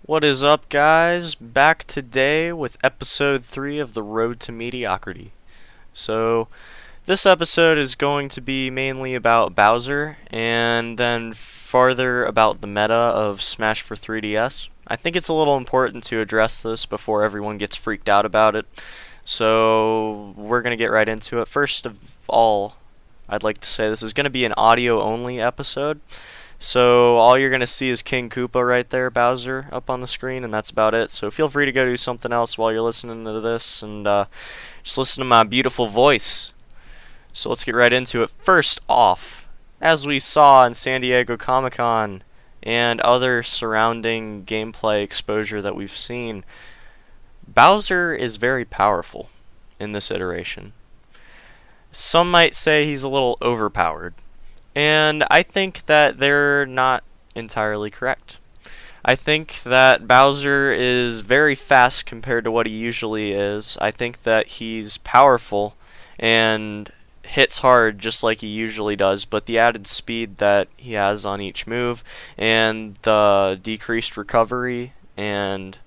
What is up, guys? Back today with episode 3 of the Road to Mediocrity. So, this episode is going to be mainly about Bowser and then farther about the meta of Smash for 3DS. I think it's a little important to address this before everyone gets freaked out about it. So, we're going to get right into it. First of all, I'd like to say this is going to be an audio only episode. So all you're going to see is King Koopa right there, Bowser, up on the screen, and that's about it. So feel free to go do something else while you're listening to this, and just listen to my beautiful voice. So let's get right into it. First off, as we saw in San Diego Comic-Con and other surrounding gameplay exposure that we've seen, Bowser is very powerful in this iteration. Some might say he's a little overpowered. And I think that they're not entirely correct. I think that Bowser is very fast compared to what he usually is. I think that he's powerful and hits hard just like he usually does, but the added speed that he has on each move and the decreased recovery and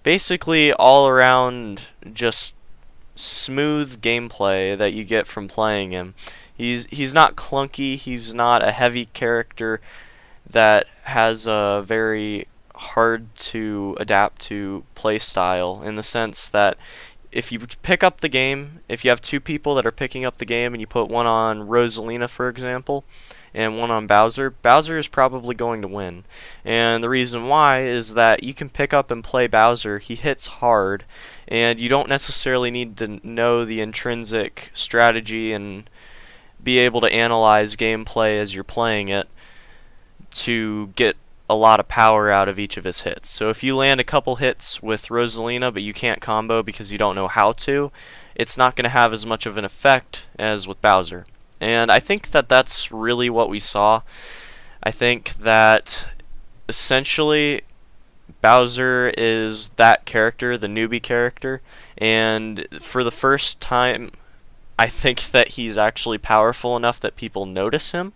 basically all around just smooth gameplay that you get from playing him. He's not clunky. He's not a heavy character that has a very hard to adapt to play style, in the sense that if you pick up the game, if you have two people that are picking up the game and you put one on Rosalina, for example, and one on Bowser, Bowser is probably going to win. And the reason why is that you can pick up and play Bowser. He hits hard, and you don't necessarily need to know the intrinsic strategy and be able to analyze gameplay as you're playing it to get a lot of power out of each of his hits. So if you land a couple hits with Rosalina but you can't combo because you don't know how to, it's not going to have as much of an effect as with Bowser. And I think that that's really what we saw. I think that essentially Bowser is that character, the newbie character, and for the first time I think that he's actually powerful enough that people notice him,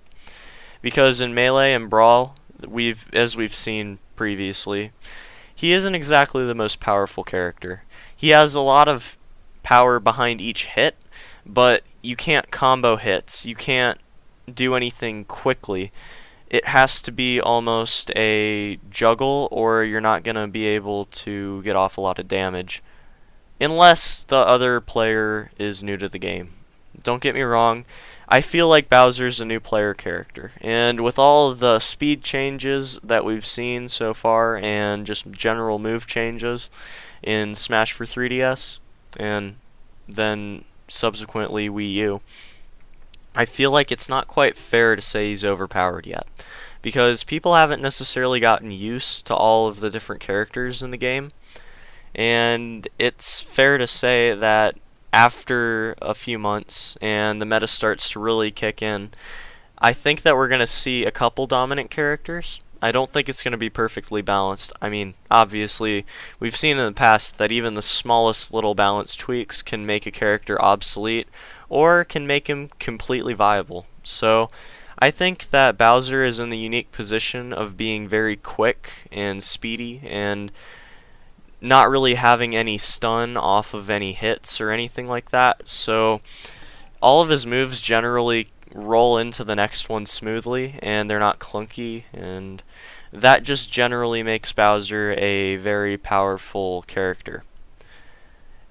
because in Melee and Brawl, as we've seen previously, he isn't exactly the most powerful character. He has a lot of power behind each hit, but you can't combo hits. You can't do anything quickly. It has to be almost a juggle, or you're not going to be able to get off a lot of damage. Unless the other player is new to the game. Don't get me wrong, I feel like Bowser's a new player character, and with all of the speed changes that we've seen so far, and just general move changes in Smash for 3DS, and then subsequently Wii U, I feel like it's not quite fair to say he's overpowered yet, because people haven't necessarily gotten used to all of the different characters in the game. And it's fair to say that after a few months and the meta starts to really kick in, I think that we're going to see a couple dominant characters. I don't think it's going to be perfectly balanced. I mean, obviously, we've seen in the past that even the smallest little balance tweaks can make a character obsolete or can make him completely viable. So, I think that Bowser is in the unique position of being very quick and speedy and not really having any stun off of any hits or anything like that. So all of his moves generally roll into the next one smoothly, and they're not clunky, and that just generally makes Bowser a very powerful character.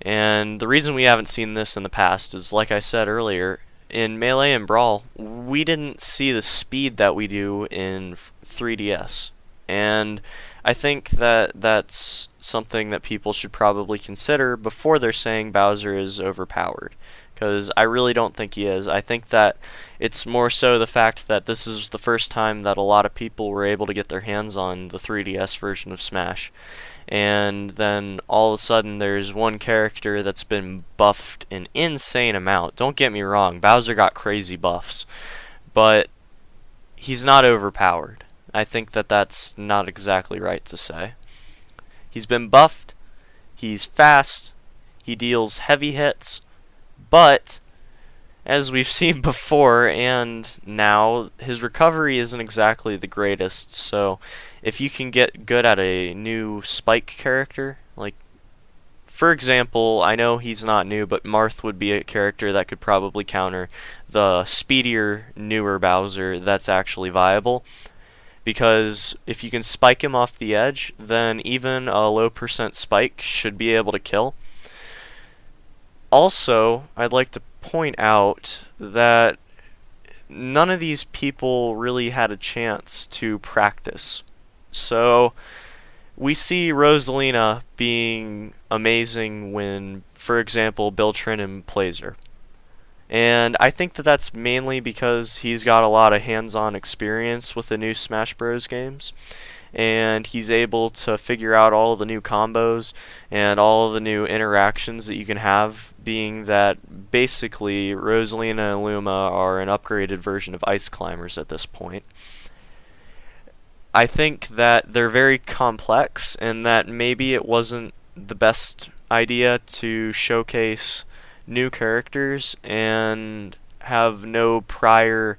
And the reason we haven't seen this in the past is, like I said earlier, in Melee and Brawl, we didn't see the speed that we do in 3DS. And I think that that's something that people should probably consider before they're saying Bowser is overpowered, because I really don't think he is. I think that it's more so the fact that this is the first time that a lot of people were able to get their hands on the 3DS version of Smash. And then all of a sudden there's one character that's been buffed an insane amount. Don't get me wrong, Bowser got crazy buffs, but he's not overpowered. I think that that's not exactly right to say. He's been buffed, he's fast, he deals heavy hits, but as we've seen before and now, his recovery isn't exactly the greatest. So if you can get good at a new Spike character, like for example, I know he's not new, but Marth would be a character that could probably counter the speedier, newer Bowser that's actually viable. Because if you can spike him off the edge, then even a low percent spike should be able to kill. Also, I'd like to point out that none of these people really had a chance to practice. So, we see Rosalina being amazing when, for example, Bill Trinan plays her. And I think that that's mainly because he's got a lot of hands-on experience with the new Smash Bros. Games. And he's able to figure out all the new combos and all the new interactions that you can have, being that basically Rosalina and Luma are an upgraded version of Ice Climbers at this point. I think that they're very complex and that maybe it wasn't the best idea to showcase new characters and have no prior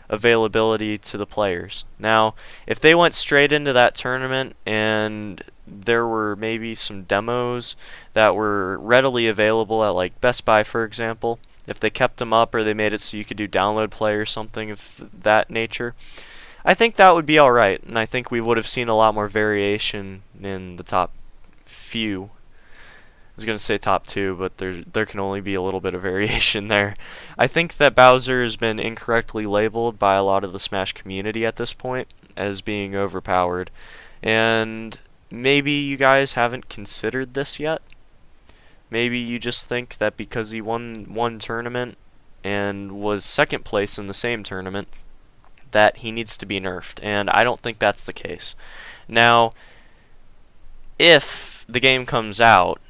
availability to the players. Now, if they went straight into that tournament and there were maybe some demos that were readily available at like Best Buy, for example, if they kept them up or they made it so you could do download play or something of that nature, I think that would be alright, and I think we would have seen a lot more variation in the top few. I was going to say top two, but there can only be a little bit of variation there. I think that Bowser has been incorrectly labeled by a lot of the Smash community at this point as being overpowered. And maybe you guys haven't considered this yet. Maybe you just think that because he won one tournament and was second place in the same tournament, that he needs to be nerfed. And I don't think that's the case. Now, if the game comes out,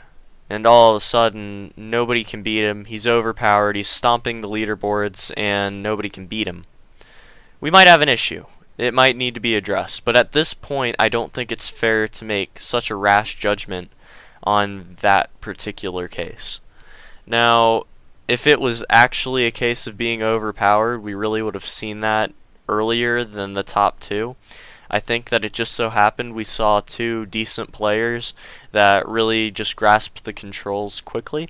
and all of a sudden, nobody can beat him, he's overpowered, he's stomping the leaderboards, and nobody can beat him, we might have an issue. It might need to be addressed. But at this point, I don't think it's fair to make such a rash judgment on that particular case. Now, if it was actually a case of being overpowered, we really would have seen that earlier than the top two. I think that it just so happened we saw two decent players that really just grasped the controls quickly,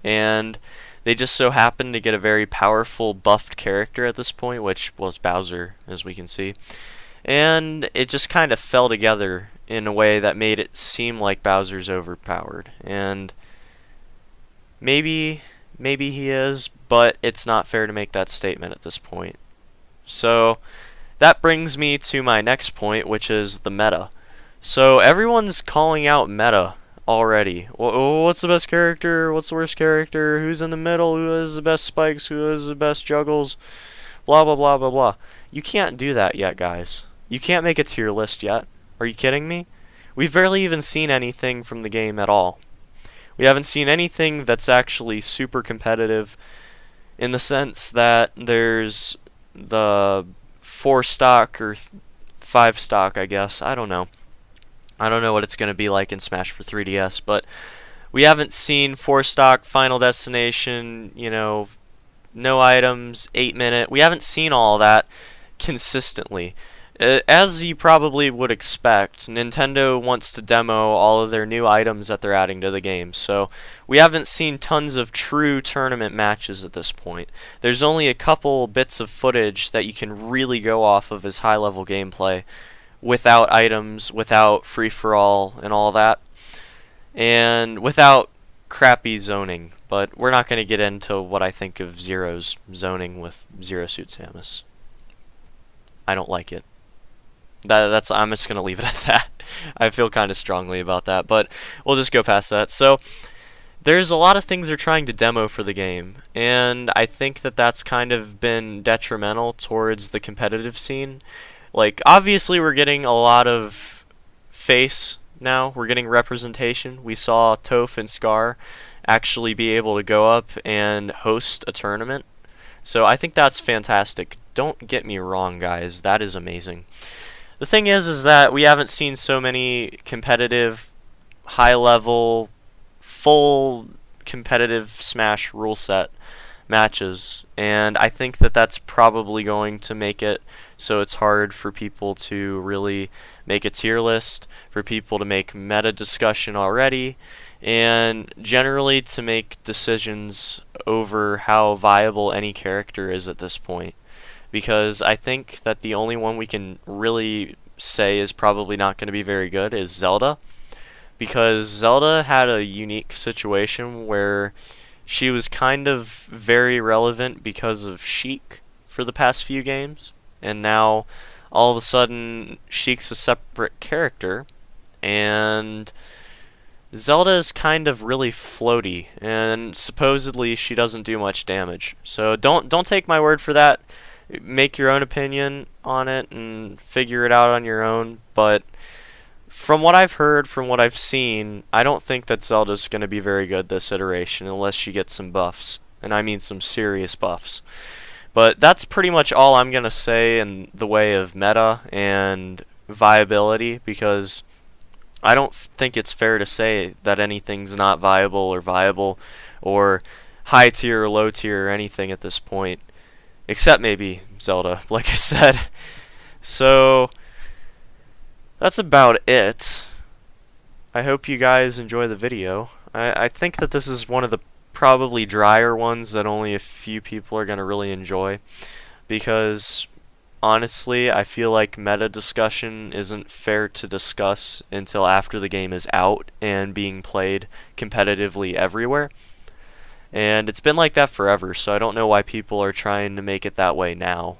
and they just so happened to get a very powerful buffed character at this point, which was Bowser, as we can see, and it just kind of fell together in a way that made it seem like Bowser's overpowered, and maybe he is, but it's not fair to make that statement at this point. So that brings me to my next point, which is the meta. So everyone's calling out meta already. What's the best character? What's the worst character? Who's in the middle? Who has the best spikes? Who has the best juggles? Blah, blah, blah, blah, blah. You can't do that yet, guys. You can't make a tier list yet. Are you kidding me? We've barely even seen anything from the game at all. We haven't seen anything that's actually super competitive in the sense that there's the 4 stock or 5 stock, I guess. I don't know. I don't know what it's going to be like in Smash for 3DS, but we haven't seen 4 stock, Final Destination, no items, 8-minute. We haven't seen all that consistently. As you probably would expect, Nintendo wants to demo all of their new items that they're adding to the game, so we haven't seen tons of true tournament matches at this point. There's only a couple bits of footage that you can really go off of as high-level gameplay without items, without free-for-all and all that, and without crappy zoning. But we're not going to get into what I think of Zero's zoning with Zero Suit Samus. I don't like it. I'm just going to leave it at that. I feel kind of strongly about that, but we'll just go past that. So, there's a lot of things they're trying to demo for the game, and I think that that's kind of been detrimental towards the competitive scene. Like, obviously we're getting a lot of face now. We're getting representation. We saw Toph and Scar actually be able to go up and host a tournament. So I think that's fantastic. Don't get me wrong, guys. That is amazing. The thing is that we haven't seen so many competitive, high-level, full competitive Smash rule set matches, and I think that that's probably going to make it so it's hard for people to really make a tier list, for people to make meta discussion already, and generally to make decisions over how viable any character is at this point. Because I think that the only one we can really say is probably not going to be very good is Zelda, because Zelda had a unique situation where she was kind of very relevant because of Sheik for the past few games, and now all of a sudden Sheik's a separate character, and Zelda is kind of really floaty, and supposedly she doesn't do much damage. So don't take my word for that. Make your own opinion on it and figure it out on your own, but from what I've heard, from what I've seen, I don't think that Zelda's going to be very good this iteration unless she gets some buffs, and I mean some serious buffs. But that's pretty much all I'm going to say in the way of meta and viability, because I don't think it's fair to say that anything's not viable or high tier or low tier or anything at this point, except maybe Zelda, like I said. So that's about it. I hope you guys enjoy the video. I think that this is one of the probably drier ones that only a few people are going to really enjoy, because honestly I feel like meta discussion isn't fair to discuss until after the game is out and being played competitively everywhere. And it's been like that forever, so I don't know why people are trying to make it that way now.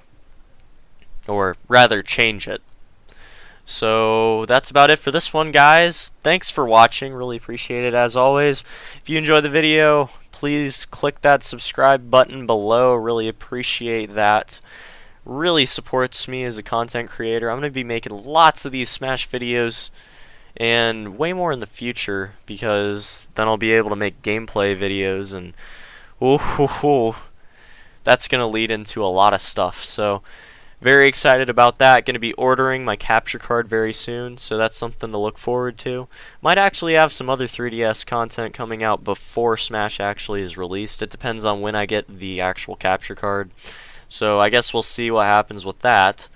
Or rather, change it. So that's about it for this one, guys. Thanks for watching. Really appreciate it as always. If you enjoyed the video, please click that subscribe button below. Really appreciate that. Really supports me as a content creator. I'm going to be making lots of these Smash videos and way more in the future, because then I'll be able to make gameplay videos, and that's going to lead into a lot of stuff. So very excited about that. Going to be ordering my capture card very soon, so that's something to look forward to. Might actually have some other 3DS content coming out before Smash actually is released. It depends on when I get the actual capture card, so I guess we'll see what happens with that.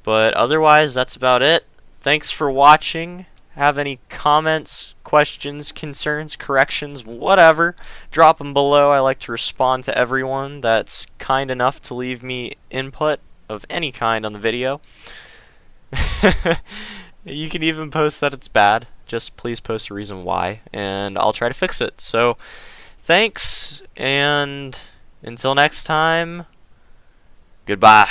But otherwise, that's about it. Thanks for watching. Have any comments, questions, concerns, corrections, whatever, drop them below. I like to respond to everyone that's kind enough to leave me input of any kind on the video. You can even post that it's bad. Just please post a reason why, and I'll try to fix it. So thanks, and until next time, goodbye.